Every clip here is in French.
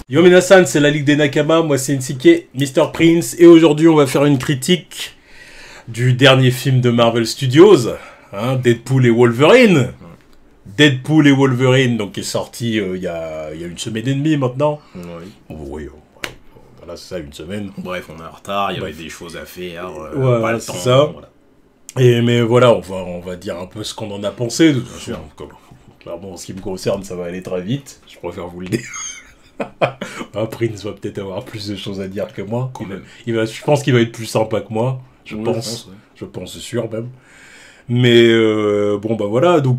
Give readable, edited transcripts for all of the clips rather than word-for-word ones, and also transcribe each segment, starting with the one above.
Yo Minasan, c'est la Ligue des Nakama, moi c'est Nsuke, Mr. Prince, et aujourd'hui on va faire une critique du dernier film de Marvel Studios, hein, Deadpool et Wolverine. Deadpool et Wolverine, donc qui est sorti il y a une semaine et demie maintenant. Oui. Oui, voilà, c'est ça, une semaine. Bref, on est en retard, il y avait des choses à faire, ouais, pas le temps. Ça. Voilà. Mais voilà, on va dire un peu ce qu'on en a pensé. De toute façon, clairement, en ce qui me concerne, ça va aller très vite. Je préfère vous le dire. Prince va peut-être avoir plus de choses à dire que moi. Je pense qu'il va être plus sympa que moi. Je pense, c'est sûr même. Mais bon, bah voilà, donc...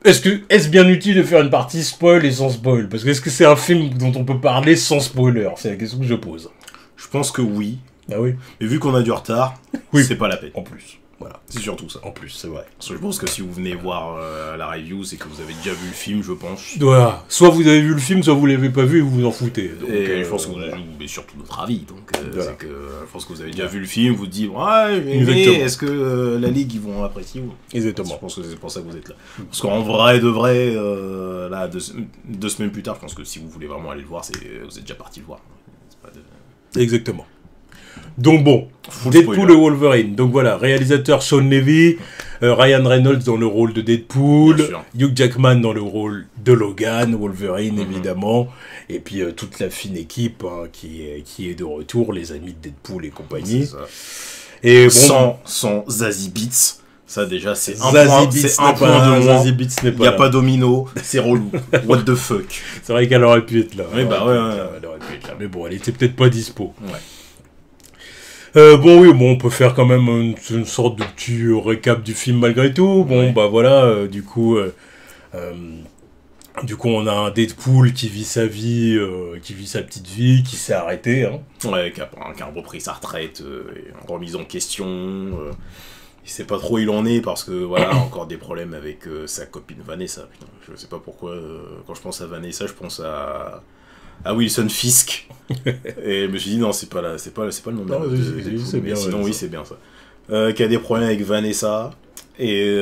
Est-ce bien utile de faire une partie spoil et sans spoil? Parce que est-ce que c'est un film dont on peut parler sans spoiler? C'est la question que je pose. Je pense que oui. Ah oui. Mais vu qu'on a du retard, oui. C'est pas la peine. En plus. Voilà. C'est surtout ça. En plus, c'est vrai. Parce que je pense que si vous venez voir la review, c'est que vous avez déjà vu le film, je pense. Voilà. Soit vous avez vu le film, soit vous l'avez pas vu et vous vous en foutez. Donc, et je pense que vous avez surtout notre avis. Donc, voilà. C'est que je pense que vous avez déjà vu le film, vous dites, ouais, mais est-ce que la Ligue, ils vont apprécier ou... Exactement. Je pense que c'est pour ça que vous êtes là. Parce qu'en vrai, de vrai, là, deux semaines plus tard, je pense que si vous voulez vraiment aller le voir, vous êtes déjà parti le voir. Pas de... Exactement. Donc bon, Deadpool et Wolverine. Donc voilà, réalisateur Sean Levy, Ryan Reynolds dans le rôle de Deadpool, Hugh Jackman dans le rôle de Logan, Wolverine évidemment, et puis toute la fine équipe hein, qui est de retour, les amis de Deadpool et compagnie. Et bon, sans Zazie Beetz, ça déjà c'est un point de moins. Il n'y a pas Domino, c'est relou. What the fuck. C'est vrai qu'elle aurait pu être là. Oui, bah ouais. Elle aurait pu être là, mais bon, elle était peut-être pas dispo. Ouais. Bon, on peut faire quand même une sorte de petit récap du film malgré tout. Bon, bah voilà, du coup, on a un Deadpool qui vit sa vie, qui vit sa petite vie, qui s'est arrêté. Hein. Ouais, qui a repris sa retraite, remise en question. Il sait pas trop où il en est parce que, voilà, encore des problèmes avec sa copine Vanessa. Putain, je sais pas pourquoi, quand je pense à Vanessa, je pense à Wilson Fisk. Et je me suis dit non, c'est pas le nom de c'est bien. Sinon oui, c'est bien ça. Qui a des problèmes avec Vanessa et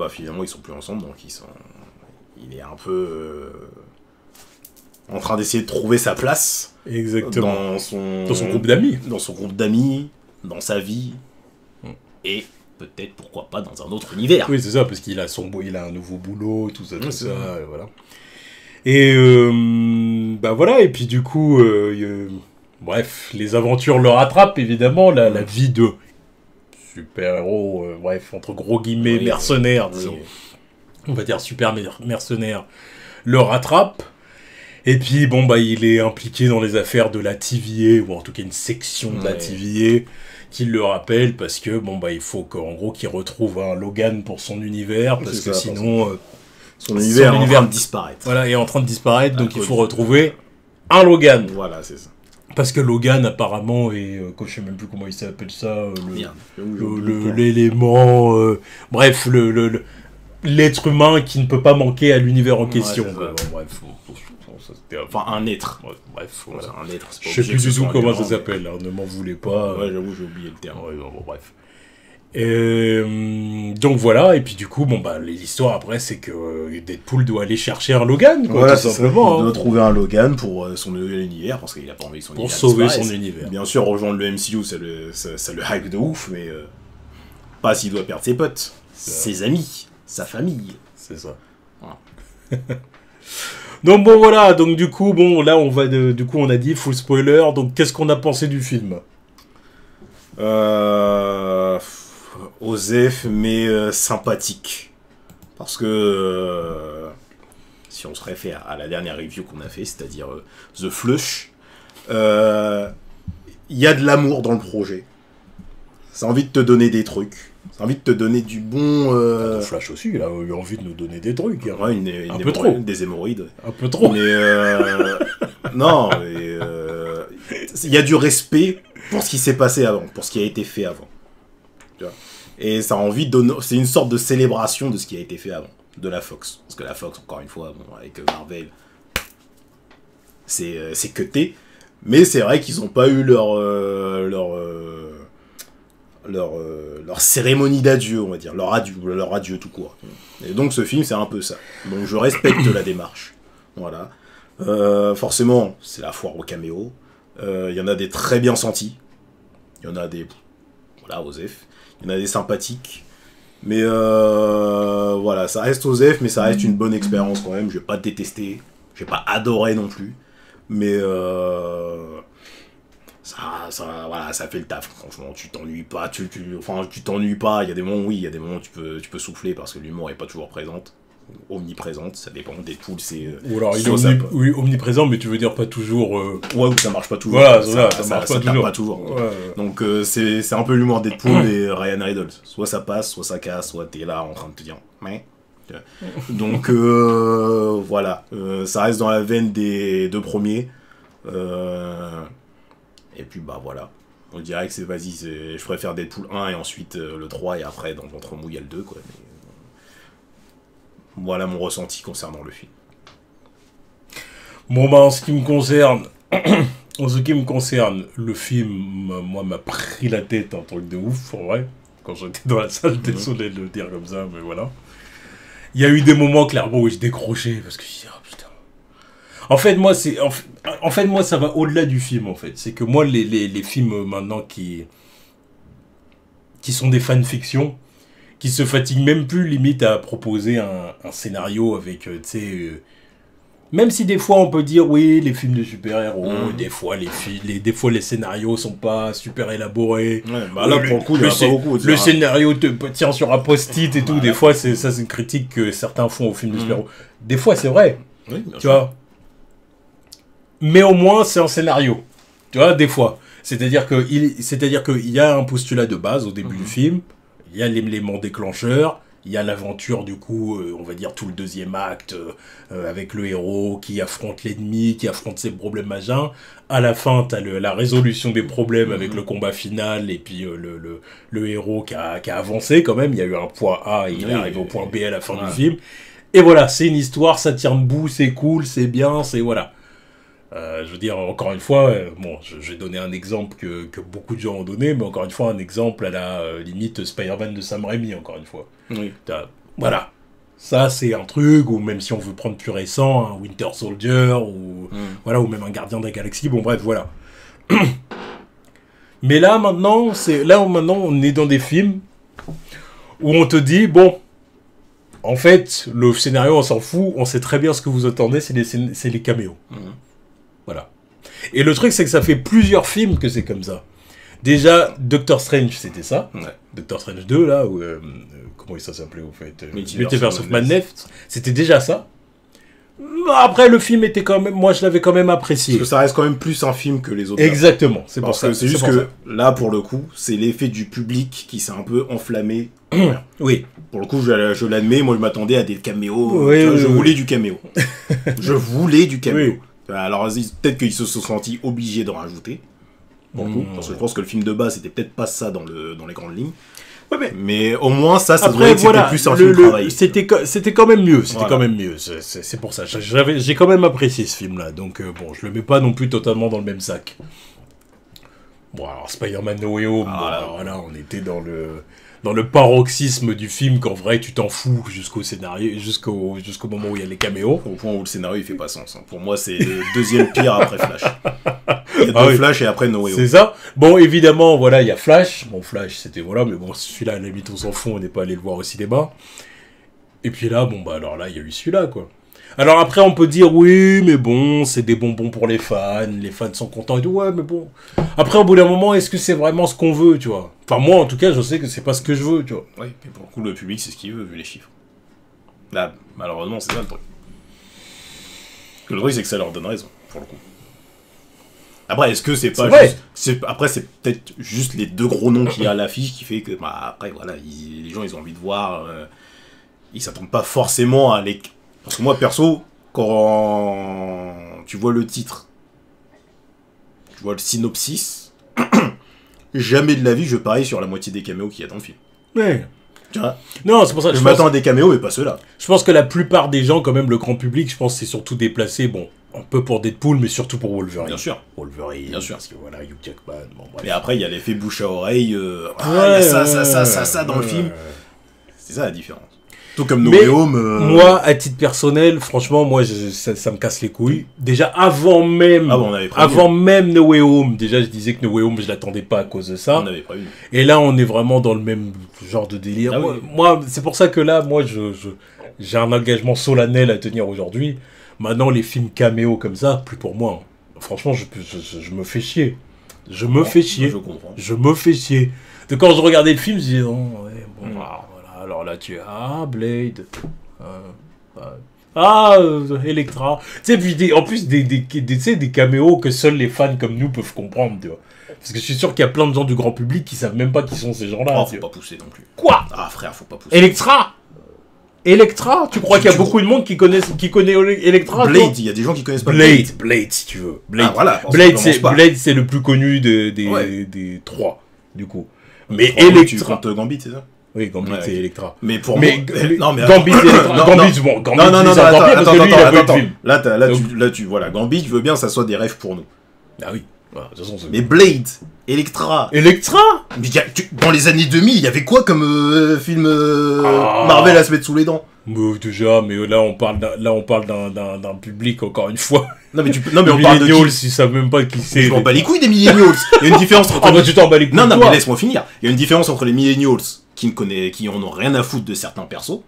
finalement ils sont plus ensemble, donc il est un peu en train d'essayer de trouver sa place. Exactement. Dans son groupe d'amis. Dans son groupe d'amis, dans sa vie et peut-être pourquoi pas dans un autre univers. Oui, c'est ça, parce qu'il a un nouveau boulot, tout ça, voilà. Et voilà, et puis du coup, bref, les aventures le rattrapent, évidemment, la vie de super-héros, bref, entre gros guillemets, mercenaires, on va dire super mercenaires, le rattrape. Et puis, bon, bah, il est impliqué dans les affaires de la TVA, ou en tout cas une section de la TVA, qui le rappelle, parce que, bon, bah, il faut qu'en gros, qu'il retrouve un Logan pour son univers, parce que sinon... Son univers est en train de disparaître. Voilà, est en train de disparaître, donc il faut retrouver un Logan. Voilà, c'est ça. Parce que Logan, apparemment, est... je sais même plus comment il s'appelle ça. L'élément... bref, l'être humain qui ne peut pas manquer à l'univers en question. Bref, enfin, un être. Bref, voilà. Un être. Je sais plus du tout comment ça s'appelle, ne m'en voulez pas. Ouais, j'avoue, j'ai oublié le terme. Bref. Donc voilà, et puis du coup, bon bah l'histoire après c'est que Deadpool doit aller chercher un Logan, quoi, voilà, tout simplement. Il doit trouver un Logan pour son nouvel univers, parce qu'il a pas envie que son univers sauver son univers. Bien sûr, rejoindre le MCU, ça le hype de ouf, mais pas s'il doit perdre ses potes, ses amis, sa famille. C'est ça. Voilà. Donc bon voilà, donc du coup, bon là on va du coup on a dit full spoiler, donc qu'est-ce qu'on a pensé du film? Osef, mais sympathique. Parce que si on se réfère à la dernière review qu'on a fait, c'est-à-dire The Flush, il y a de l'amour dans le projet. Ça a envie de te donner des trucs. Ça a envie de te donner du bon... The Flash aussi, il a eu envie de nous donner des trucs. Hein. Ouais, un peu trop. Des hémorroïdes. Un peu trop. Mais non, il y a du respect pour ce qui s'est passé avant, pour ce qui a été fait avant. Tu vois. Et ça a envie de donner... C'est une sorte de célébration de ce qui a été fait avant, de la Fox. Parce que la Fox, encore une fois, bon, avec Marvel, c'est cuté. Mais c'est vrai qu'ils n'ont pas eu leur cérémonie d'adieu, on va dire. Leur adieu tout court. Et donc ce film, c'est un peu ça. Donc je respecte la démarche. Voilà. Forcément, c'est la foire au caméo. Il y en a des très bien sentis. Il y en a des... Voilà, Osef. Il y en a des sympathiques. Mais voilà, ça reste Osef, mais ça reste une bonne expérience quand même. Je vais pas détester. Je vais pas adorer non plus. Mais voilà, ça fait le taf. Franchement, tu t'ennuies pas. Enfin, tu t'ennuies pas. Il y a des moments, oui, il y a des moments où tu peux souffler parce que l'humour est pas toujours omniprésente, ça dépend. Deadpool, c'est... Ou alors il est oui, omniprésent, mais tu veux dire pas toujours... Ouais, ou ça marche pas toujours. Voilà, ça marche pas toujours. Ouais. Donc c'est un peu l'humour Deadpool et Ryan Reynolds. Soit ça passe, soit ça casse, soit t'es là en train de te dire... Mais... Donc voilà, ça reste dans la veine des deux premiers. Et puis bah voilà. On dirait que je préfère Deadpool 1 et ensuite le 3 et après dans l'entre-mou il y a le 2 quoi. Mais, voilà mon ressenti concernant le film. Bon bah en ce qui me concerne, le film, moi, m'a pris la tête un truc de ouf, en vrai. Quand j'étais dans la salle, désolé de le dire comme ça, mais voilà. Il y a eu des moments clairement où je décrochais parce que je disais, oh putain. En fait, moi, ça va au-delà du film, en fait. C'est que moi, les films maintenant qui sont des fanfictions, qui se fatiguent même plus limite à proposer un scénario avec, tu sais... Même si des fois on peut dire oui, les films de super-héros, des fois les scénarios sont pas super élaborés. Ouais, bah là pour le coup, il y en a pas beaucoup. Le scénario te tient sur un post-it et tout. Des fois, c'est une critique que certains font aux films de super-héros. Des fois, c'est vrai. Oui, tu vois. Mais au moins, c'est un scénario. Tu vois, des fois. C'est-à-dire qu'il y a un postulat de base au début du film. Il y a l'élément déclencheur. Il y a l'aventure, du coup, on va dire tout le deuxième acte, avec le héros qui affronte l'ennemi, qui affronte ses problèmes majeurs. À la fin, t'as la résolution des problèmes avec le combat final, et puis le héros qui a avancé quand même. Il y a eu un point A, et il arrive au point B à la fin du film. Et voilà, c'est une histoire, ça tient debout, c'est cool, c'est bien, c'est voilà. Je veux dire, encore une fois, bon, je vais donner un exemple que beaucoup de gens ont donné, mais encore une fois, un exemple à la limite Spider-Man de Sam Raimi, encore une fois. Oui. Voilà. Ça, c'est un truc, ou même si on veut prendre plus récent, un Winter Soldier, ou, voilà, ou même un Gardien de la Galaxie, bon bref, voilà. Mais là, maintenant, on est dans des films où on te dit, bon, en fait, le scénario, on s'en fout, on sait très bien ce que vous attendez, c'est les caméos. Voilà. Et le truc, c'est que ça fait plusieurs films que c'est comme ça. Déjà, Doctor Strange, c'était ça. Ouais. Doctor Strange 2, là, où, comment ça s'appelait, au fait Multiverse of Madness. C'était déjà ça. Après, le film était quand même... Moi, je l'avais quand même apprécié. Parce que ça reste quand même plus un film que les autres. Exactement. C'est pour ça. C'est juste que, là, pour le coup, c'est l'effet du public qui s'est un peu enflammé. Oui. Pour le coup, je l'admets, moi, je m'attendais à des caméos. Oui, je voulais du caméo. Je voulais du caméo. Oui. Alors, peut-être qu'ils se sont sentis obligés d'en rajouter. Pour le coup, parce que je pense que le film de base, c'était peut-être pas ça dans les grandes lignes. Ouais, mais au moins, ça après, voilà, c'était plus un film travaillé. C'était quand même mieux. C'était voilà. quand même mieux. C'est pour ça. J'ai quand même apprécié ce film-là. Donc, bon, je le mets pas non plus totalement dans le même sac. Bon, alors, Spider-Man No Way Home, voilà, on était dans le paroxysme du film qu'en vrai, tu t'en fous jusqu'au scénario, jusqu'au moment où il y a les caméos. Au point où le scénario, il fait pas sens. Pour moi, c'est le deuxième pire après Flash. Il y a deux Flash et après No Way Home. C'est ça. Bon, évidemment, voilà, il y a Flash. Bon, Flash, c'était voilà, mais bon, celui-là, à la limite, on s'en fout, on n'est pas allé le voir au cinéma. Et puis là, bon, bah alors là, il y a eu celui-là, quoi. Alors après, on peut dire, oui, mais bon, c'est des bonbons pour les fans sont contents et tout, ouais, mais bon. Après, au bout d'un moment, est-ce que c'est vraiment ce qu'on veut, tu vois? Enfin, moi, en tout cas, je sais que c'est pas ce que je veux, tu vois. Oui, mais pour le coup, le public, c'est ce qu'il veut, vu les chiffres. Là, malheureusement, c'est ça le truc. Le truc, c'est que ça leur donne raison, pour le coup. Après, est-ce que c'est pas juste... Après, c'est peut-être juste les deux gros noms qu'il y a à l'affiche qui fait que, bah, après, voilà, les gens, ils ont envie de voir... ils s'attendent pas forcément à les... Parce que moi, perso, quand tu vois le titre, tu vois le synopsis, jamais de la vie je parie sur la moitié des caméos qu'il y a dans le film. Ouais. Tu vois ? Non, c'est pour ça que je m'attends à des caméos, mais pas ceux-là. Je pense que la plupart des gens, quand même, le grand public, je pense que c'est surtout déplacé, bon, un peu pour Deadpool, mais surtout pour Wolverine. Bien sûr. Wolverine, bien sûr. parce que voilà, Hugh Jackman, bon, bref. Mais après, il y a l'effet bouche à oreille, il y a ça dans le film. C'est ça la différence. Tout comme No Mais Way Home. moi, à titre personnel, franchement, moi, ça me casse les couilles. Déjà, avant même, Ah bon, on avait prévu. avant même No Way Home, déjà, je disais que No Way Home, je l'attendais pas à cause de ça. On avait prévu. Et là, on est vraiment dans le même genre de délire. Ah moi, oui. moi, c'est pour ça que là, moi, j'ai un engagement solennel à tenir aujourd'hui. Maintenant, les films caméo comme ça, plus pour moi. Franchement, je me fais chier. Je me fais chier. Je comprends. Je me fais chier. De quand je regardais le film, je disais, non, ouais, bon, voilà, alors là, Blade. Electra. Tu sais, puis en plus, tu sais, des caméos que seuls les fans comme nous peuvent comprendre, tu vois. Parce que je suis sûr qu'il y a plein de gens du grand public qui savent même pas qui sont ces gens-là. Oh, tu faut vois. pas pousser non plus. Quoi? Ah, frère, faut pas pousser. Electra? Tu crois qu'il y a beaucoup de monde qui connaît Electra? Blade, il y a des gens qui connaissent pas Blade, si tu veux. Blade, Ah, voilà, Blade, c'est le plus connu des trois, du coup. Mais Tu Electra. comptes Gambit, c'est ça? Oui, Gambit et Electra. Mais pour Mais moi... Non, mais Gambit et Electra. Gambit, bon, Gambit, c'est encore pire parce que lui, il a pas eu de film. Là, tu... Voilà, Gambit, je veux bien que ça soit des rêves pour nous. Ah oui. Voilà, de toute façon, Mais Blade, Electra... Electra? Mais dans les années 2000, il y avait quoi comme film Marvel à se mettre sous les dents? Déjà, mais là, on parle d'un public, encore une fois. Non, mais on parle de millennials, ils savent même pas qui c'est. Je m'en bats les couilles des millennials. Il y a une différence entre... Ah bah tu t'en bats les couilles. Non, mais laisse-moi finir. Il y a une différence entre les millennials qui en ont rien à foutre de certains persos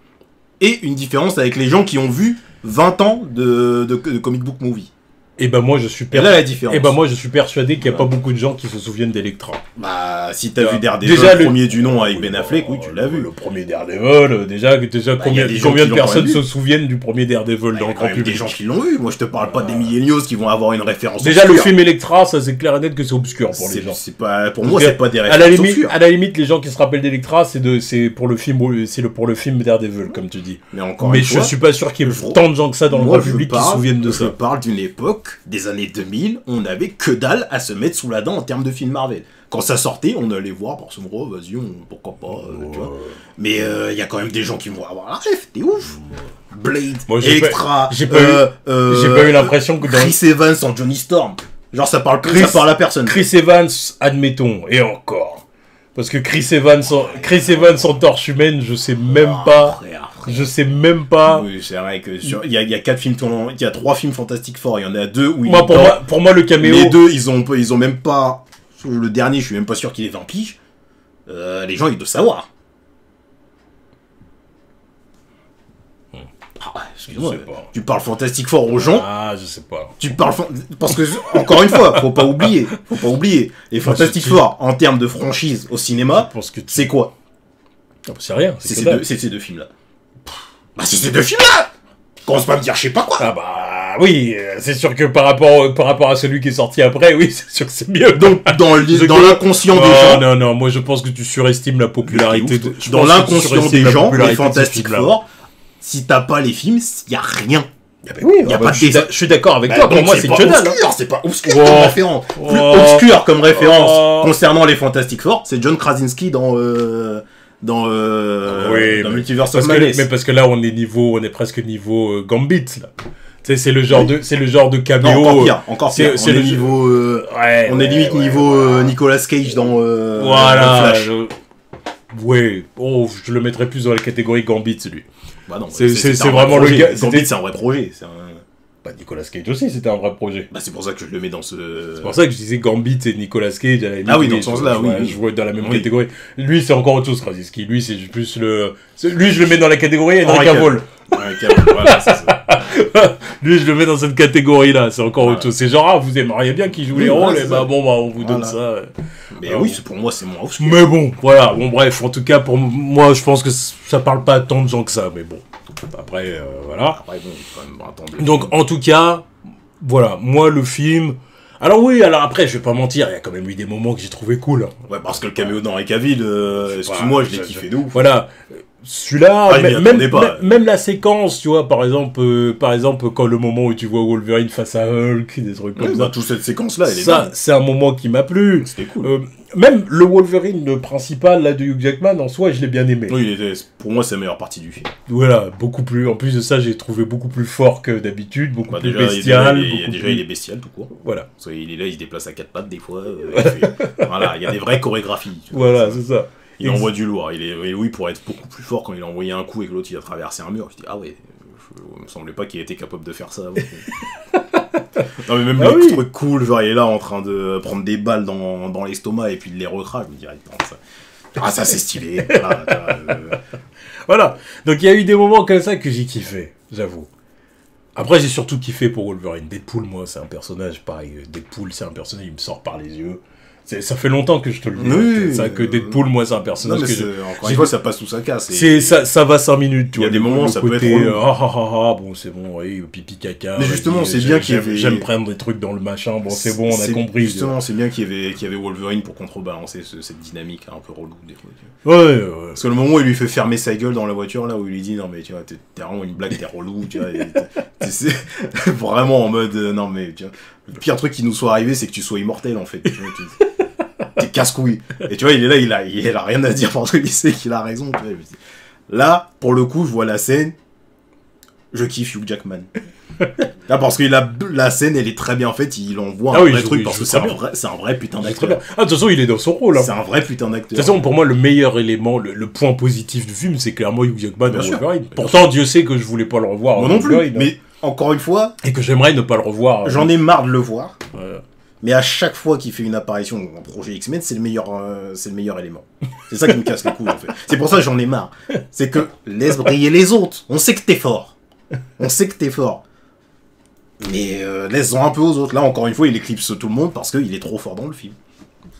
et une différence avec les gens qui ont vu 20 ans de comic book movie. Et bah moi je suis là la différence. Et bah moi je suis persuadé qu'il n'y a pas beaucoup de gens qui se souviennent d'Electra. Bah si t'as vu Daredevil, déjà, le premier du nom avec Ben Affleck, oui tu l'as vu. Le premier Daredevil, déjà combien de personnes se souviennent du premier Daredevil dans le grand public? Des gens qui l'ont vu. Moi je te parle pas des millennials qui vont avoir une référence. Déjà obscure. Le film Electra, ça c'est clair et net que c'est obscur pour les gens. C'est pas pour moi c'est pas des références obscures. À la limite les gens qui se rappellent d'Electra c'est pour le film Daredevil comme tu dis. Mais je suis pas sûr qu'il y ait tant de gens que ça dans le grand public qui se souviennent de ça. Je parle d'une époque des années 2000, on n'avait que dalle à se mettre sous la dent en termes de films Marvel. Quand ça sortait, on allait voir par ce moment, vas-y, pourquoi pas, tu vois. Mais il y a quand même des gens qui vont avoir la ref, t'es ouf. Blade, Electra, j'ai pas eu l'impression que Chris Evans en Johnny Storm. Genre ça parle à personne. Chris Evans, admettons, et encore. Parce que Chris Evans en torche humaine, je sais même pas. Frère. Je sais même pas. Oui, c'est vrai que il y a 4 films, il y a 3 films Fantastic Four, il y en a 2 où pour moi le caméo. Les 2, ils ont même pas. Le dernier, je suis même pas sûr qu'il est 20 piges. Les gens, ils doivent savoir. Excuse-moi, tu parles Fantastic Four aux gens. Ah, je sais pas. Tu parles parce que encore une fois, faut pas oublier. Les Fantastic Four en termes de franchise au cinéma, c'est quoi? C'est rien. C'est ces deux films-là. Bah c'est ces deux films-là. Commence pas à me dire je sais pas quoi. Ah bah oui, c'est sûr que par rapport à celui qui est sorti après, oui, c'est sûr que c'est mieux. Donc dans l'inconscient des gens. Non, moi je pense que tu surestimes la popularité. Dans l'inconscient des gens, les Fantastic Four, si t'as pas les films, y a rien. Oui, je suis d'accord avec toi. Pour moi, c'est que dalle. C'est pas obscur comme référence. Plus obscur comme référence concernant les Fantastic Four, c'est John Krasinski dans Multiverse of Madness. Mais parce que là, on est presque niveau Gambit là. Tu sais, c'est le genre de caméo. Non, encore pire. On est niveau, on est limite niveau Nicolas Cage dans Flash. Ouais. Oh, je le mettrais plus dans la catégorie Gambit, lui. Bah non. C'est vraiment le gars. Gambit, c'est un vrai projet. Bah, Nicolas Cage aussi, c'était un vrai projet. Bah, c'est pour ça que je le mets dans ce... C'est pour ça que je disais Gambit et Nicolas Cage. Ah oui, dans ce sens-là, oui. Je vois dans la même catégorie. Lui, c'est encore autre chose, Krasinski. Lui, c'est plus le... Lui, je le mets dans la catégorie Henry Cavill. Voilà, c'est ça. Lui, je le mets dans cette catégorie-là. C'est encore autre chose. C'est genre, vous aimeriez bien qu'il joue les rôles, et bah bon, on vous donne ça. Mais oui, pour moi, c'est moins obscur. Mais bon, voilà. Bon, bref, en tout cas, pour moi, je pense que ça parle pas à tant de gens que ça, mais bon. Après, voilà. Après, bon, quand même, attendez. Donc, en tout cas, voilà, moi, le film... Alors oui, alors après, je vais pas mentir, il y a quand même eu des moments que j'ai trouvé cool. Ouais, parce que le caméo d'Henry Cavill, excuse-moi, je l'ai kiffé de ouf. Voilà. Celui-là, même la séquence, tu vois, par exemple, quand le moment où tu vois Wolverine face à Hulk, des trucs comme ça. Toute cette séquence-là, elle est ça, c'est un moment qui m'a plu. C'était cool. Même le Wolverine principal là, de Hugh Jackman, en soi, je l'ai bien aimé. Oui, pour moi, c'est la meilleure partie du film. Voilà, beaucoup plus. En plus de ça, j'ai trouvé beaucoup plus fort que d'habitude, beaucoup plus bestial. Il est bestial, tout court. Voilà. Il est là, il se déplace à 4 pattes des fois. Voilà, il y a des vraies chorégraphies. Voilà, c'est ça. Il envoie du lourd. Et oui, pour être beaucoup plus fort, quand il a envoyé un coup et que l'autre il a traversé un mur, je dis ah ouais, il me semblait pas qu'il était capable de faire ça. Ouais. Non mais même les trucs cool, genre il est là en train de prendre des balles dans l'estomac et puis de les recrache, je me dirais ça c'est stylé. Voilà, donc il y a eu des moments comme ça que j'ai kiffé, j'avoue. Après j'ai surtout kiffé pour Wolverine. Deadpool, moi c'est un personnage pareil, Deadpool c'est un personnage, il me sort par les yeux. Ça fait longtemps que je te le dis. Oui, ça, que Deadpool, moi, c'est un personnage que encore une fois, ça passe sous sa casse. Ça va 5 minutes, tu vois. Il y a des moments, ça peut être relou. Bon, c'est bon, oui, pipi caca. Mais justement, c'est bien qu'il y avait... J'aime prendre des trucs dans le machin, bon, c'est bon, on a compris. Justement, c'est bien qu'il y avait Wolverine pour contrebalancer cette dynamique un peu relou des trucs. Ouais. Parce que le moment où il lui fait fermer sa gueule dans la voiture, là, où il lui dit, non, mais tu vois, t'es vraiment une blague, t'es relou, tu vois. C'est vraiment en mode, non, mais, tu vois, le pire truc qui nous soit arrivé, c'est que tu sois immortel, en fait. Tu vois, t'es casse-couille. Et tu vois, il est là, il a rien à dire parce qu'il sait qu'il a raison. Tu vois. Là, pour le coup, je vois la scène, je kiffe Hugh Jackman. Là, parce que la scène, elle est très bien faite, il envoie un vrai truc, parce que c'est un vrai putain d'acteur. De toute façon, il est dans son rôle. Hein. C'est un vrai putain d'acteur. De toute façon, pour moi, le meilleur élément, le point positif du film, c'est clairement Hugh Jackman dans Wolverine. Pourtant, Dieu sait que je voulais pas le revoir. Moi non plus, mais encore une fois... Et que j'aimerais ne pas le revoir. J'en ai marre de le voir. Ouais. Mais à chaque fois qu'il fait une apparition en projet X-Men, c'est le meilleur élément. C'est ça qui me casse les couilles, en fait. C'est pour ça que j'en ai marre. C'est que laisse briller les autres. On sait que t'es fort. Mais laisse-en un peu aux autres. Là, encore une fois, il éclipse tout le monde parce qu'il est trop fort dans le film.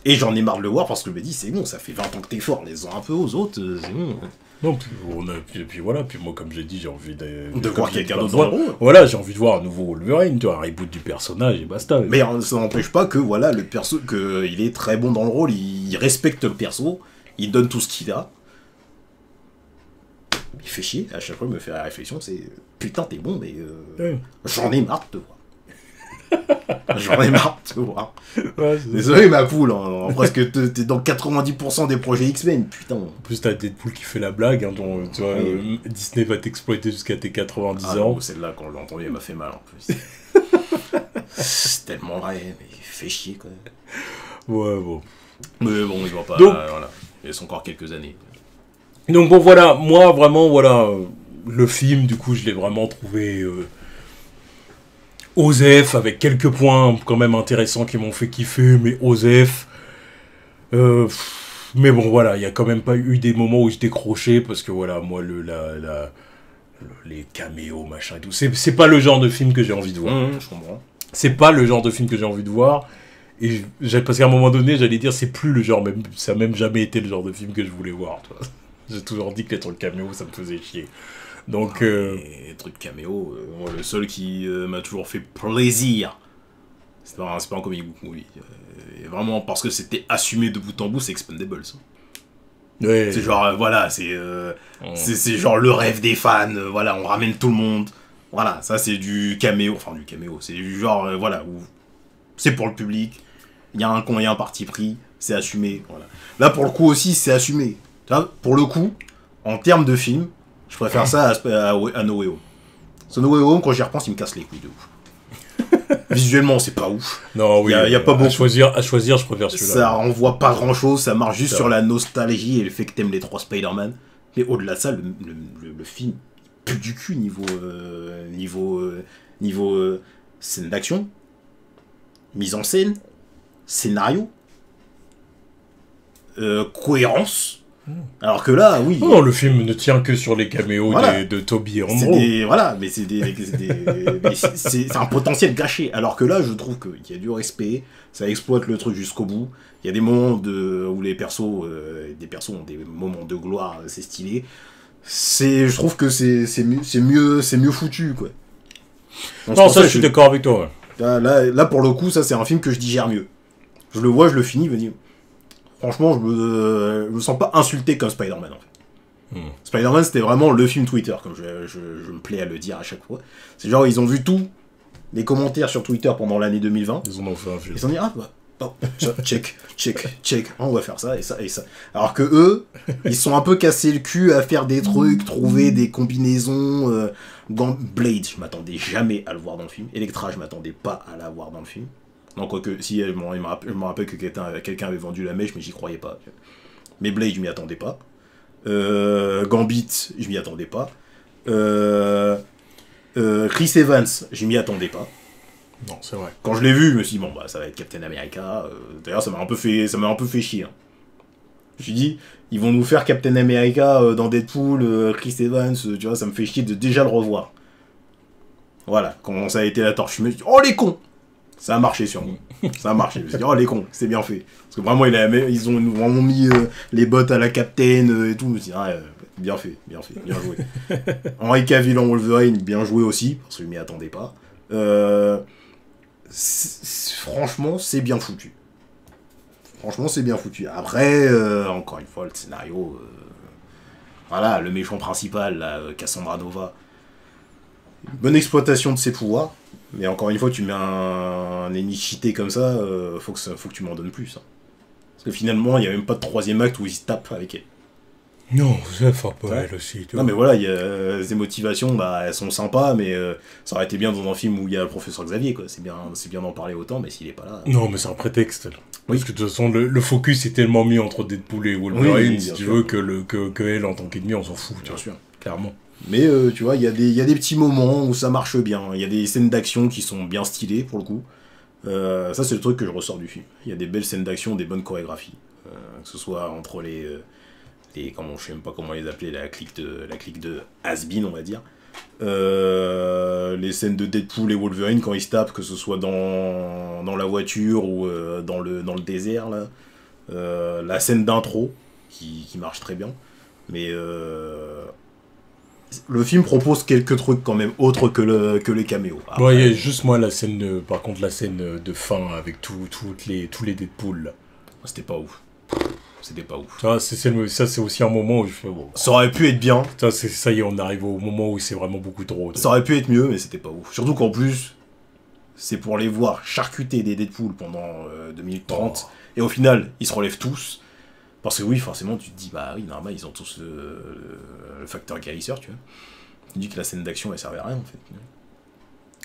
Et j'en ai marre de le voir parce que je me dis, c'est bon, ça fait 20 ans que t'es fort. Laisse-en un peu aux autres, c'est bon. Non, puis voilà, puis moi, comme j'ai dit, j'ai envie de voir quelqu'un d'autre dans le rôle. Voilà, j'ai envie de voir un nouveau Wolverine, tu vois, un reboot du personnage et basta. Mais ça n'empêche pas que, voilà, le perso, qu'il est très bon dans le rôle, il respecte le perso, il donne tout ce qu'il a. Il fait chier, à chaque fois, il me fait la réflexion, c'est putain, t'es bon, mais j'en ai marre de te voir. J'en ai marre de te voir. Ouais, désolé, ma poule, hein, presque t'es dans 90% des projets X-Men, putain. En plus, t'as Deadpool qui fait la blague, hein, dont tu vois, Disney va t'exploiter jusqu'à tes 90 ans. Non, celle-là, quand je l'ai entendue, elle m'a fait mal en plus. C'est tellement vrai, mais il fait chier quand même. Ouais, bon. Mais bon, il va pas. Donc, voilà. Il reste encore quelques années. Donc bon, voilà, moi, vraiment, voilà, le film, du coup, je l'ai vraiment trouvé osef, avec quelques points quand même intéressants qui m'ont fait kiffer, mais osef. Mais bon, voilà, il y a quand même pas eu des moments où je décrochais, parce que voilà, moi, les caméos, machin et tout, c'est pas le genre de film que j'ai envie de voir. Je comprends. C'est pas le genre de film que j'ai envie de voir. Et parce qu'à un moment donné, j'allais dire, c'est plus le genre, même, ça a même jamais été le genre de film que je voulais voir, tu vois. J'ai toujours dit que les trucs caméo, ça me faisait chier. Donc, les trucs caméo, moi, le seul qui m'a toujours fait plaisir, c'est pas un comic book movie. Vraiment, parce que c'était assumé de bout en bout, c'est Expendables. Ouais. C'est genre, voilà, c'est genre le rêve des fans, voilà, on ramène tout le monde. Voilà, ça c'est du caméo, c'est du genre, voilà, où c'est pour le public, il y a un parti pris, c'est assumé, voilà. Là, pour le coup aussi, c'est assumé. Pour le coup, en termes de film, je préfère ça à No Way Home. Ce No Way Home, quand j'y repense, il me casse les couilles de ouf. Visuellement, c'est pas ouf. Non, oui. Y a pas beaucoup. À choisir, je préfère celui-là. Ça renvoie pas grand-chose, ça marche juste sur la nostalgie et le fait que t'aimes les 3 Spider-Man. Mais au-delà de ça, le film pue du cul niveau scène d'action, mise en scène, scénario, cohérence. Alors que là, oui. Non, le film ne tient que sur les caméos de Toby et Andrew. Mais c'est un potentiel gâché. Alors que là, je trouve qu'il y a du respect, ça exploite le truc jusqu'au bout. Il y a des moments où les persos, ont des moments de gloire, c'est stylé. Je trouve que c'est mieux foutu, quoi. Donc, non, ça, je suis d'accord avec toi. Ouais. Là, pour le coup, ça, c'est un film que je digère mieux. Je le vois, je le finis, je me dis... Franchement, je me sens pas insulté comme Spider-Man, en fait. Spider-Man, c'était vraiment le film Twitter, comme je me plais à le dire à chaque fois. C'est genre, ils ont vu tous les commentaires sur Twitter pendant l'année 2020. Ils en ont fait un film. Ils se sont dit, check, on va faire ça, et ça, et ça. Alors que eux, ils sont un peu cassés le cul à faire des trucs, trouver des combinaisons... Blade, je m'attendais jamais à le voir dans le film. Elektra, je m'attendais pas à la voir dans le film. Non, quoique, si, je me rappelle que quelqu'un avait vendu la mèche, mais j'y croyais pas. Mais Blade, je m'y attendais pas. Gambit, je m'y attendais pas. Chris Evans, je m'y attendais pas. Non, c'est vrai. Quand je l'ai vu, je me suis dit, bon, bah, ça va être Captain America. D'ailleurs, ça m'a un peu fait chier. Hein. Je me suis dit, ils vont nous faire Captain America dans Deadpool, Chris Evans, tu vois, ça me fait chier de déjà le revoir. Voilà, quand ça a été la torche, je me suis dit, oh les cons! Ça a marché sur moi. Ça a marché. Je me suis dit, oh les cons, c'est bien fait. Parce que vraiment, ils ont vraiment mis les bottes à la Captain et tout. Je me suis dit, bien fait, bien joué. Henry Cavill en Wolverine, bien joué aussi, parce que je m'y attendais pas. Franchement, c'est bien foutu. Après, encore une fois, le scénario... voilà, le méchant principal, là, Cassandra Nova. Bonne exploitation de ses pouvoirs. Mais encore une fois, tu mets un ennemi cheaté comme ça, faut que tu m'en donnes plus. Hein. Parce que finalement, il n'y a même pas de troisième acte où il se tape avec elle. Non, ça fait pas elle aussi. Non, mais voilà, ses motivations, bah, elles sont sympas, mais ça aurait été bien dans un film où il y a le professeur Xavier, quoi. C'est bien d'en parler autant, mais s'il est pas là... Non, mais c'est un prétexte. Oui. Parce que de toute façon, le focus est tellement mis entre Deadpool et Wolverine, si tu veux, que elle, en tant qu'ennemi, on s'en fout. Bien sûr, clairement. Mais tu vois, il y a des petits moments où ça marche bien. Il y a des scènes d'action qui sont bien stylées, pour le coup. Ça, c'est le truc que je ressors du film. Il y a des belles scènes d'action, des bonnes chorégraphies. Que ce soit entre je sais même pas comment les appeler, la clique de has-been, on va dire. Les scènes de Deadpool et Wolverine quand ils se tapent, que ce soit dans la voiture ou dans le désert, là. La scène d'intro, qui marche très bien. Mais... le film propose quelques trucs quand même autres que les caméos. Après... il y a juste moi la scène de fin avec tous les Deadpool là. C'était pas ouf. Ça c'est aussi un moment où je fais bon. Ça aurait pu être bien. Ça y est, on arrive au moment où c'est vraiment beaucoup trop. Ça aurait pu être mieux, mais c'était pas ouf. Surtout qu'en plus, c'est pour les voir charcuter des Deadpool pendant 2 minutes 30. Et au final, ils se relèvent tous. Parce que oui, forcément, tu te dis, bah oui, normal, ils ont tous le facteur guérisseur, tu vois. Tu te dis que la scène d'action, elle servait à rien, en fait.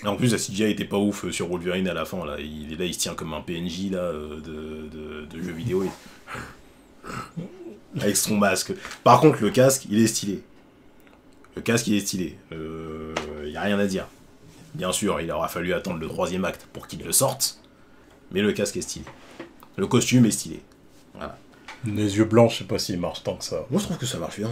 Et en plus, la CGI était pas ouf sur Wolverine à la fin, là. Il se tient comme un PNJ, là, de jeu vidéo. Avec son masque. Par contre, le casque, il est stylé. Y a rien à dire. Bien sûr, il aura fallu attendre le 3e acte pour qu'il le sorte. Mais le casque est stylé. Le costume est stylé. Voilà. Les yeux blancs, je sais pas s'ils marchent tant que ça. Moi, je trouve que ça marche bien.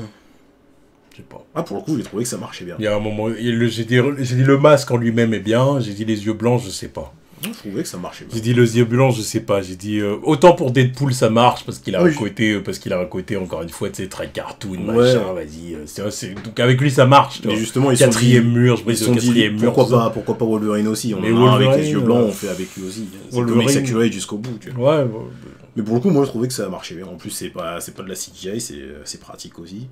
Je sais pas. Ah, pour le coup, j'ai trouvé que ça marchait bien. Il y a un moment... J'ai dit le masque en lui-même est bien, j'ai dit les yeux blancs, je sais pas. Je trouvais que ça marchait bien. J'ai dit les yeux blancs, je sais pas. J'ai dit... autant pour Deadpool, ça marche, parce qu'il a un côté, encore une fois, tu sais, très cartoon, machin, vas-y. Donc avec lui, ça marche, tu vois. Mais justement, quatrième mur, je brise le quatrième mur. Pourquoi pas Wolverine aussi? On en a un avec les yeux blancs, on fait avec lui aussi. C'est comme X-Accurate jusqu'au bout, tu vois. Ouais. Mais pour le coup, moi, je trouvais que ça marchait bien. En plus, c'est pas de la CGI, c'est pratique aussi.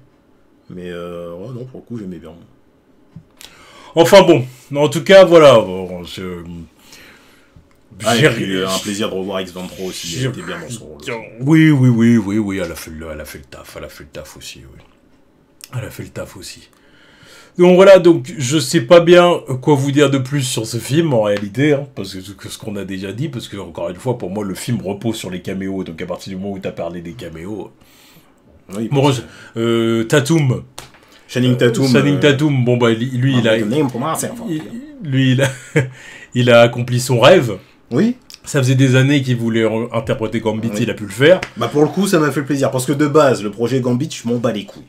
Mais non, pour le coup, j'aimais bien. Enfin bon, en tout cas, voilà. J'ai eu un plaisir de revoir X-23 aussi. Elle était bien dans son rôle. Oui. Elle a fait le taf aussi, oui. Elle a fait le taf aussi. Donc voilà, je sais pas bien quoi vous dire de plus sur ce film en réalité, hein, parce que ce qu'on a déjà dit, parce que encore une fois, pour moi, le film repose sur les caméos, donc à partir du moment où t'as parlé des caméos... Oui, bon, Tatum. Channing Tatum, bon bah lui il a accompli son rêve. Oui. Ça faisait des années qu'il voulait interpréter Gambit, il a pu le faire. Bah pour le coup, ça m'a fait plaisir, parce que de base, le projet Gambit, je m'en bats les couilles.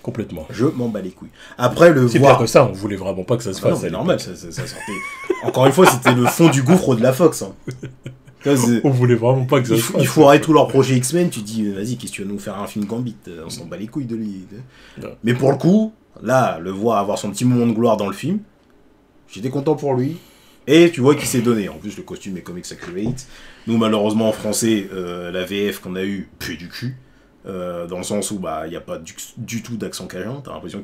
Complètement. Je m'en bats les couilles. Après, c'est voir... pire que ça, on voulait vraiment pas que ça se fasse. Non, c'est normal, ça sortait... Encore une fois, c'était le fond du gouffre de la Fox. Hein. On voulait vraiment pas que ça se fasse. Il foirait tout leur projet X-Men, tu te dis, vas-y, qu'est-ce que tu vas nous faire un film Gambit? On s'en bat les couilles de lui. Ouais. Mais pour le coup, là, le voir avoir son petit moment de gloire dans le film, j'étais content pour lui. Et tu vois qu'il s'est donné. En plus, le costume est comme X-Accurate. Nous, malheureusement, en français, la VF qu'on a eue pue du cul. Dans le sens où il n'y a pas du tout d'accent cajun. T'as l'impression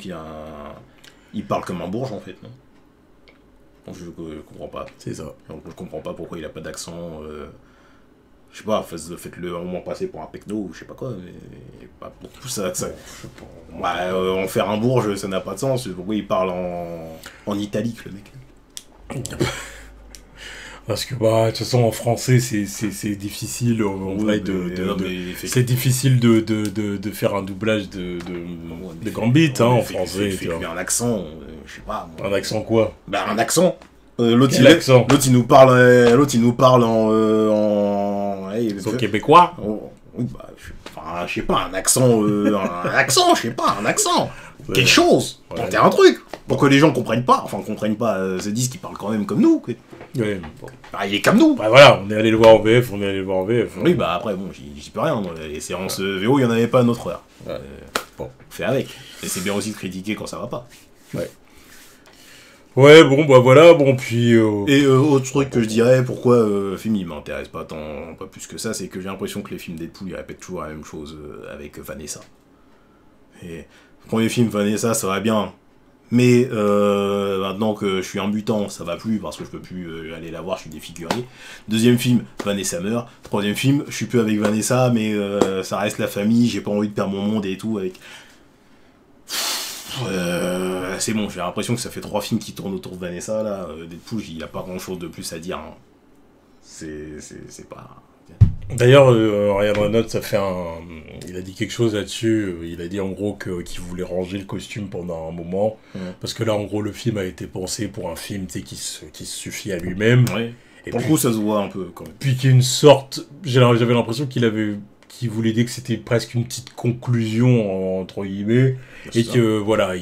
il parle comme un bourge, en fait. Non, donc, je comprends pas. C'est ça. Donc, je comprends pas pourquoi il a pas d'accent. Je sais pas, faites-le un moment passer pour un pecno ou je sais pas quoi. Mais pas pour tout ça. En faire un bourge, ça n'a pas de sens. Pourquoi il parle en italique, le mec? Parce que, bah, de toute façon, en français, c'est difficile, en vrai, c'est difficile de faire un doublage de Gambit, hein, en français. Fait un accent, je sais pas. Un accent quoi? Bah, un accent. L'autre, il nous parle en québécois. Oui, bah, je sais pas, un accent, je sais pas, un accent. Quelque chose. Tenter un truc. Pour que les gens comprennent pas, se disent qu'ils parlent quand même comme nous. Ouais, bon. Bah, il est comme nous. Bah voilà, on est allé le voir en VF, Oui, bah après, bon, j'y peux rien. Les séances VO, il y en avait pas à notre heure. Ouais. Bon, on fait avec. Et c'est bien aussi de critiquer quand ça va pas. Ouais. Ouais, bon, bah voilà, bon, puis... Et autre truc que je dirais, pourquoi le film il m'intéresse pas plus que ça, c'est que j'ai l'impression que les films Deadpool, ils répètent toujours la même chose avec Vanessa. Et le premier film, Vanessa, ça va bien. Mais maintenant que je suis un mutant, ça va plus parce que je peux plus aller la voir, je suis défiguré. Deuxième film, Vanessa meurt. Troisième film, je suis plus avec Vanessa, mais ça reste la famille, j'ai pas envie de perdre mon monde et tout. Avec... c'est bon, j'ai l'impression que ça fait 3 films qui tournent autour de Vanessa là. Deadpool, il a pas grand chose de plus à dire. Hein. C'est pas. D'ailleurs, Ryan Reynolds a fait il a dit quelque chose là-dessus. Il a dit en gros qu'il voulait ranger le costume pendant un moment. Parce que là, en gros, le film a été pensé pour un film qui se suffit à lui-même. Ouais. Et pour le coup, ça se voit un peu quand même. Puis qu'il y a une sorte. J'avais l'impression qu'il voulait dire que c'était presque une petite conclusion, entre guillemets. Et que voilà,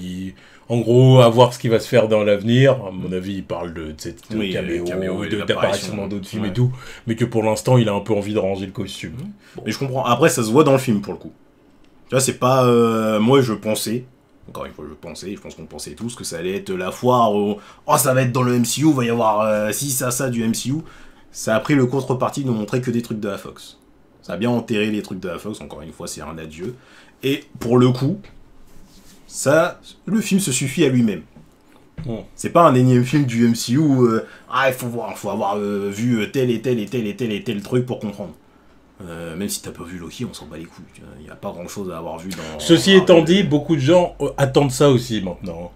en gros, à voir ce qui va se faire dans l'avenir. À mon avis, il parle de caméo, d'apparition dans d'autres films et tout. Mais que pour l'instant, il a un peu envie de ranger le costume. Bon. Mais je comprends. Après, ça se voit dans le film, pour le coup. Tu vois, c'est pas... moi, je pensais... Encore une fois, je pense qu'on pensait tous que ça allait être la foire où... Oh, ça va être dans le MCU, il va y avoir ça du MCU. Ça a pris le contrepartie de ne montrer que des trucs de la Fox. Ça a bien enterré les trucs de la Fox. Encore une fois, c'est un adieu. Et pour le coup... Ça, le film se suffit à lui-même. C'est pas un énième film du MCU où il faut avoir vu tel et tel truc pour comprendre. Même si t'as pas vu Loki, on s'en bat les couilles. Il n'y a pas grand chose à avoir vu dans... Ceci étant dit, beaucoup de gens attendent ça aussi maintenant.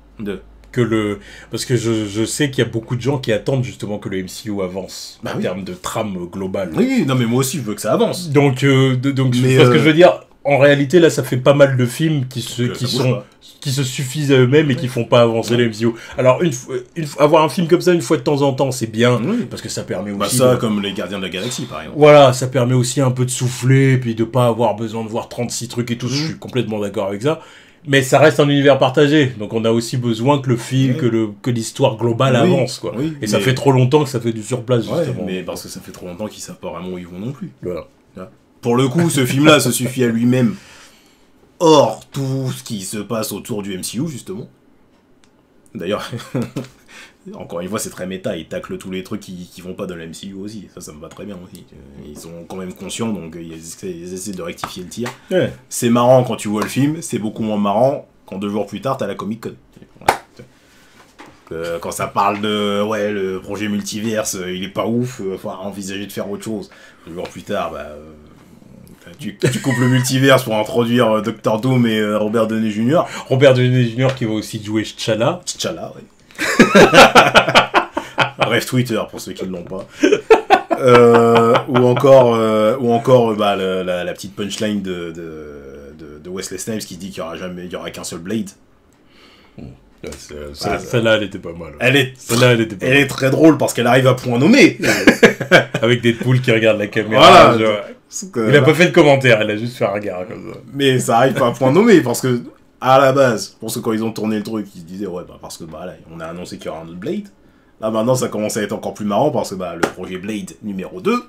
Parce que je sais qu'il y a beaucoup de gens qui attendent justement que le MCU avance en termes de trame globale. Oui, non mais moi aussi je veux que ça avance. Donc ce que je veux dire, en réalité là ça fait pas mal de films qui se suffisent à eux-mêmes et qui font pas avancer le MCU. Alors avoir un film comme ça une fois de temps en temps c'est bien, parce que ça permet aussi... comme les Gardiens de la Galaxie par exemple. Voilà, ça permet aussi un peu de souffler, puis de pas avoir besoin de voir 36 trucs et tout, je suis complètement d'accord avec ça. Mais ça reste un univers partagé, donc on a aussi besoin que le film, que l'histoire globale avance, quoi. Et ça fait trop longtemps que ça fait du surplace, justement. Mais parce que ça fait trop longtemps qu'ils savent pas vraiment où ils vont non plus. Voilà. Pour le coup, ce film-là se suffit à lui-même. Hors tout ce qui se passe autour du MCU, justement. D'ailleurs, encore une fois, c'est très méta, ils taclent tous les trucs qui vont pas dans le MCU aussi. Ça me va très bien aussi. Ils sont quand même conscients, donc ils essaient de rectifier le tir. Ouais. C'est marrant quand tu vois le film, c'est beaucoup moins marrant quand 2 jours plus tard, t'as la Comic-Con. Quand ça parle de le projet multiverse, il est pas ouf, faut envisager de faire autre chose. 2 jours plus tard, tu coupes le multiverse pour introduire Dr. Doom et Robert Downey Jr. Robert Downey Jr. qui va aussi jouer T'Challa. T'Challa, Bref, Twitter pour ceux qui ne l'ont pas. Ou encore la petite punchline de Wesley Snipes qui dit qu'il y aura qu'un seul Blade. Celle-là, elle était pas mal. Elle est très drôle parce qu'elle arrive à point nommé. Avec Deadpool qui regarde la caméra. Voilà. Il a pas fait de commentaire, il a juste fait un regard comme ça. Mais ça arrive pas à point nommé parce que, à la base, pour ceux quand ils ont tourné le truc, ils se disaient parce que là, on a annoncé qu'il y aura un autre Blade. Là maintenant, ça commence à être encore plus marrant parce que le projet Blade numéro 2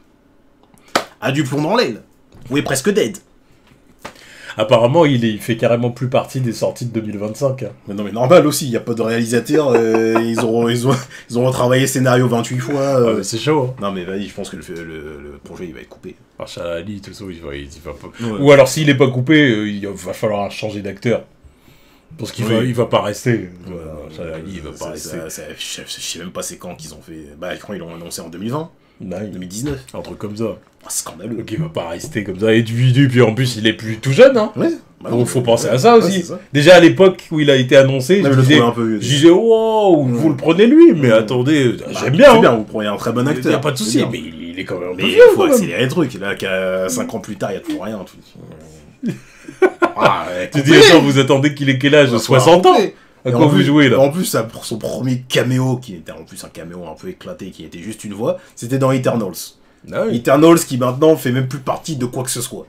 a du plomb dans l'aile. Ou est presque dead. Apparemment, il fait carrément plus partie des sorties de 2025. Hein. Mais non, mais normal aussi, il n'y a pas de réalisateur. Ils ont retravaillé le scénario 28 fois. C'est chaud. Hein. Non, mais vas-y, je pense que le projet il va être coupé. De toute façon, il va pas... Ou alors, s'il n'est pas coupé, il va falloir changer d'acteur. Parce qu'il va pas rester. Il va pas rester. Je sais même pas c'est quand qu'ils ont fait. Bah, quand ils l'ont annoncé en 2020. 2019. Un truc comme ça. Scandaleux. Donc il va pas rester comme ça. Et puis en plus, il est plus tout jeune. Hein. Ouais. Donc faut penser à ça aussi. Ça. Déjà à l'époque où il a été annoncé, je disais wow, vous le prenez lui. Mais attendez, j'aime bien. C'est bien, vous prenez un très bon acteur. Il n'y a pas de souci, mais il est quand même un peu vieux. Il faut accélérer le truc. Là, qu'à 5 ans plus tard, il y a toujours rien. Tu dis, attends, vous attendez qu'il ait quel âge? 60 ans? À quoi vous jouez là? En plus, pour son premier caméo, qui était en plus un caméo un peu éclaté, qui était juste une voix, c'était dans Eternals. Ah oui. Eternals qui maintenant fait même plus partie de quoi que ce soit.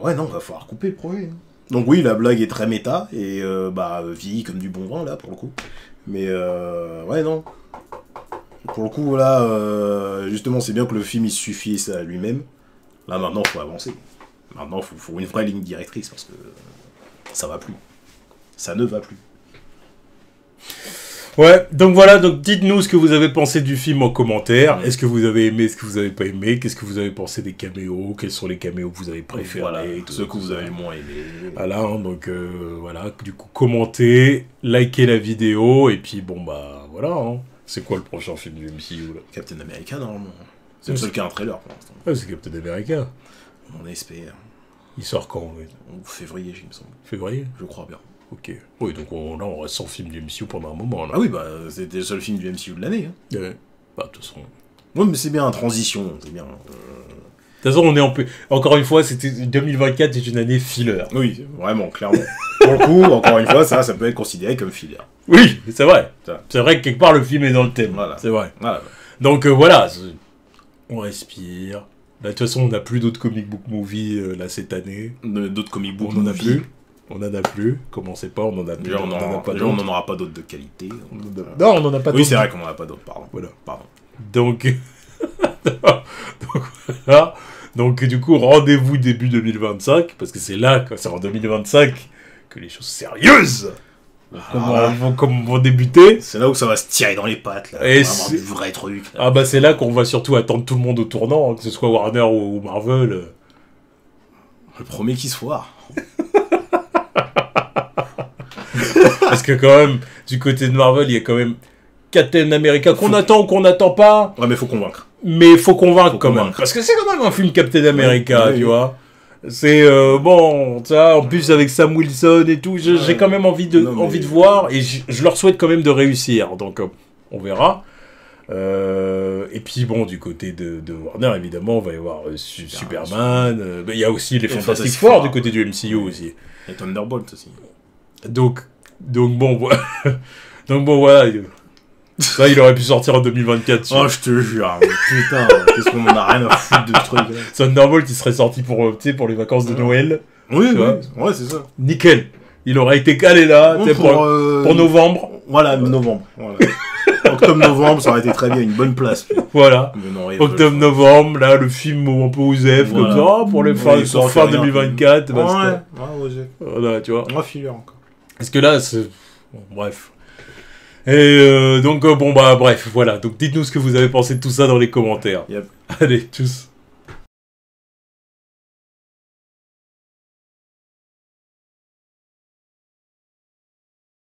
Ouais, non, va falloir couper le projet. Donc oui, la blague est très méta, et vieillit comme du bon vin, là, pour le coup. Mais ouais, non. Pour le coup, là, justement, c'est bien que le film, il suffise à lui-même. Là, maintenant, il faut avancer. Maintenant, il faut une vraie ligne directrice, parce que ça va plus. Ça ne va plus. Ouais, donc voilà, donc dites-nous ce que vous avez pensé du film en commentaire. Est-ce que vous avez aimé, est-ce que vous avez pas aimé? Qu'est-ce que vous avez pensé des caméos? Quels sont les caméos que vous avez préférés? Voilà, ceux que vous avez moins aimés. Voilà, hein, donc voilà, du coup, commentez, likez la vidéo, et puis bon, bah voilà, hein. C'est quoi le prochain film du MCU là? Captain America, normalement. C'est le seul qui a un trailer pour l'instant. Ouais, c'est Captain America. On espère. Il sort quand en février, il me semble. Février? Je crois bien. Ok. Oui, donc là, on reste sans film du MCU pendant un moment. Là. Ah oui, bah, c'était le seul film du MCU de l'année. Hein. Ouais. Bah, de toute façon... Ouais, mais c'est bien, en transition, c'est bien. De toute façon, on est encore une fois, c'était 2024 est une année filler. Oui, vraiment, clairement. Pour le coup, encore une fois, ça peut être considéré comme filler. Oui, c'est vrai. C'est vrai que quelque part, le film est dans le thème. Voilà. C'est vrai. Voilà. Donc voilà, on respire. Là, de toute façon, on n'a plus d'autres comic book movies là cette année. D'autres comic book on n'en a plus. On n'en a plus. Commencez pas, on n'en a plus. Déjà, on n'en aura pas d'autres de qualité. Non, on n'en a pas d'autres. Oui, c'est vrai qu'on n'en a pas d'autres, pardon. Voilà. Pardon. Donc voilà. Donc du coup, rendez-vous début 2025, parce que c'est là, c'est en 2025, que les choses sérieuses vont débuter. C'est là où ça va se tirer dans les pattes, là. Et c'est du vrai truc. Là. Ah bah c'est là qu'on va surtout attendre tout le monde au tournant, que ce soit Warner ou Marvel. Le premier qui se foire. Parce que quand même, du côté de Marvel, il y a quand même Captain America qu'on attend ou qu'on n'attend pas. Ouais, mais faut convaincre. Mais faut convaincre quand même. Parce que c'est quand même un film Captain America, tu vois. C'est bon, ça, en plus avec Sam Wilson et tout, j'ai quand même envie de voir, et je leur souhaite quand même de réussir. Donc on verra. Et puis bon, du côté de Warner, évidemment, on va y avoir Superman. Il y a aussi les Fantastic Four du côté du MCU aussi. Et Thunderbolt aussi. Donc bon, voilà. Donc bon, voilà. Ça, il aurait pu sortir en 2024. Oh, je te jure. Putain, qu'est-ce qu'on en a rien à foutre de ce truc. Thunderbolt, il serait sorti pour les vacances de Noël. Oui, ouais, c'est ça. Nickel. Il aurait été calé là, pour novembre. Voilà, novembre. Voilà. Octobre-novembre, ça aurait été très bien, une bonne place. Voilà. Octobre-novembre, là, le film un peu OSEF, voilà. Comme ça, pour les fin 2024. Voilà, tu vois. On va filer encore. Parce que là, c'est... Bon, bref. Et donc, bon, bah, bref, voilà. Donc, dites-nous ce que vous avez pensé de tout ça dans les commentaires. Yep. Allez, tchuss.